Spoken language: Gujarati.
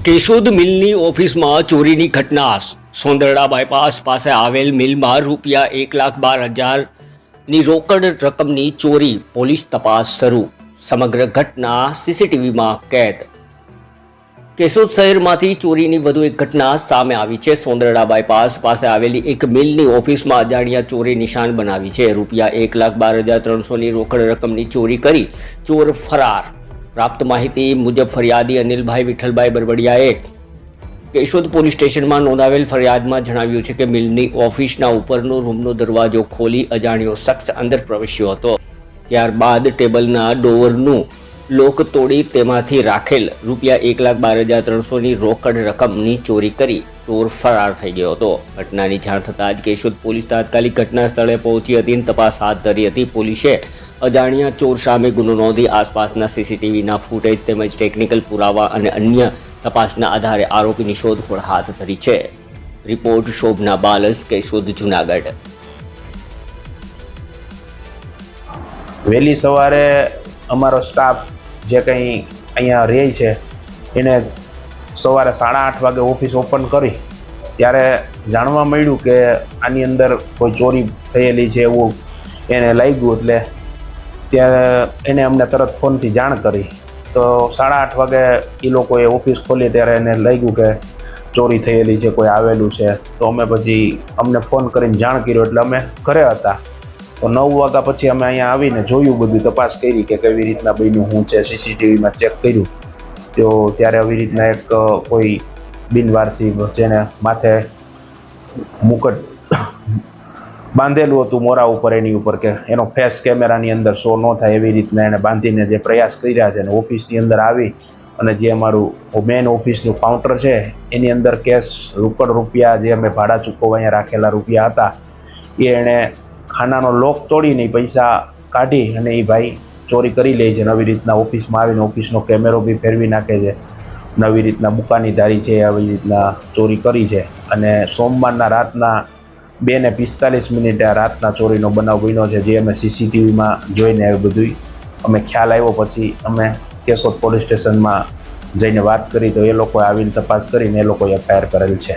કેશોદ મિલની ઓફિસમાં ચોરીની ઘટના. સોંદરડા બાયપાસ પાસે આવેલ મિલમાં ₹1,12,000ની રોકડ રકમની ચોરી. પોલીસ તપાસ શરૂ. સમગ્ર ઘટના સીસીટીવીમાં કેદ. કેશોદ શહેરમાંથી ચોરીની વધુ એક ઘટના સામે આવી છે. સોંદરડા બાયપાસ પાસે આવેલી એક મિલની ઓફિસમાં અજાણ્યા ચોરે નિશાન બનાવી છે. ₹1,12,300ની રોકડ રકમની ચોરી કરી ચોર ફરાર. પ્રાપ્ત માહિતી મુજબ ફરિયાદી અનિલભાઈ વિઠ્ઠલભાઈ બરબડિયાએ કેશોદ પોલીસ સ્ટેશનમાં નોંધાવેલ ફરિયાદમાં જણાવ્યું છે કે મિલની ઓફિસના ઉપરનો રૂમનો દરવાજો ખોલી અજાણ્યો શખ્સ અંદર પ્રવેશ્યો હતો. ત્યારબાદ ટેબલના ડોરનું લોક તોડી તેમાંથી રાખેલ ₹1,12,300ની રોકડ રકમની ચોરી કરી ચોર ફરાર થઈ ગયો હતો. ઘટનાની જાણ થતાં જ કેશોદ પોલીસ તાત્કાલિક ઘટના સ્થળે પહોંચી હતી અને તપાસ હાથ ધરી હતી. પોલીસે અજાણ્યા ચોર સામે ગુનો નોંધી આસપાસના સીસીટીવીના ફૂટેજ તેમજ ટેકનિકલ પુરાવા અને અન્ય તપાસના આધારે આરોપીની શોધખોળ હાથ ધરી છે. રિપોર્ટ શોભના બાલસ, કેશોદ, જુનાગઢ. વહેલી સવારે અમારો સ્ટાફ જે કંઈ અહીંયા રહે છે એને સવારે 8:30 વાગે ઓફિસ ઓપન કરી ત્યારે જાણવા મળ્યું કે આની અંદર કોઈ ચોરી થયેલી છે એવું એને લાગ્યું. એટલે ત્યારે એને અમને તરત ફોનથી જાણ કરી. તો 8:30 વાગે એ લોકોએ ઓફિસ ખોલી ત્યારે એને લાગ્યું કે ચોરી થયેલી છે, કોઈ આવેલું છે. તો અમે પછી અમને ફોન કરીને જાણ કર્યો એટલે અમે ઘરે હતા. તો 9 વાગ્યા પછી અમે અહીંયા આવીને જોયું, બધું તપાસ કરી કે કેવી રીતના બન્યું, શું છે. સીસીટીવીમાં ચેક કર્યું તો ત્યારે આવી રીતના એક કોઈ બિનવારસી જેને માથે મુકટ બાંધેલું હતું મોરા ઉપર, એની ઉપર કે એનો ફેસ કેમેરાની અંદર શો ન થાય એવી રીતના એને બાંધીને જે પ્રયાસ કર્યા છે. અને ઓફિસની અંદર આવી અને જે અમારું મેન ઓફિસનું કાઉન્ટર છે એની અંદર કેશ રોકડ રૂપિયા જે અમે ભાડા ચૂકવવા અહીંયા રાખેલા રૂપિયા હતા એ એણે ખાનાનો લોક તોડીને પૈસા કાઢી અને એ ભાઈ ચોરી કરી લે છે. નવી રીતના ઓફિસમાં આવીને ઓફિસનો કેમેરો બી ફેરવી નાખે છે. નવી રીતના બુકાનીધારી છે, આવી રીતના ચોરી કરી છે. અને સોમવારના રાતના 2:45 આ રાતના ચોરીનો બનાવ બન્યો છે, જે અમે સીસીટીવીમાં જોઈને બધું અમે ખ્યાલ આવ્યો. પછી અમે કેશોદ પોલીસ સ્ટેશનમાં જઈને વાત કરી તો એ લોકોએ આવીને તપાસ કરીને એ લોકોએ એફઆઈઆર કરેલ છે.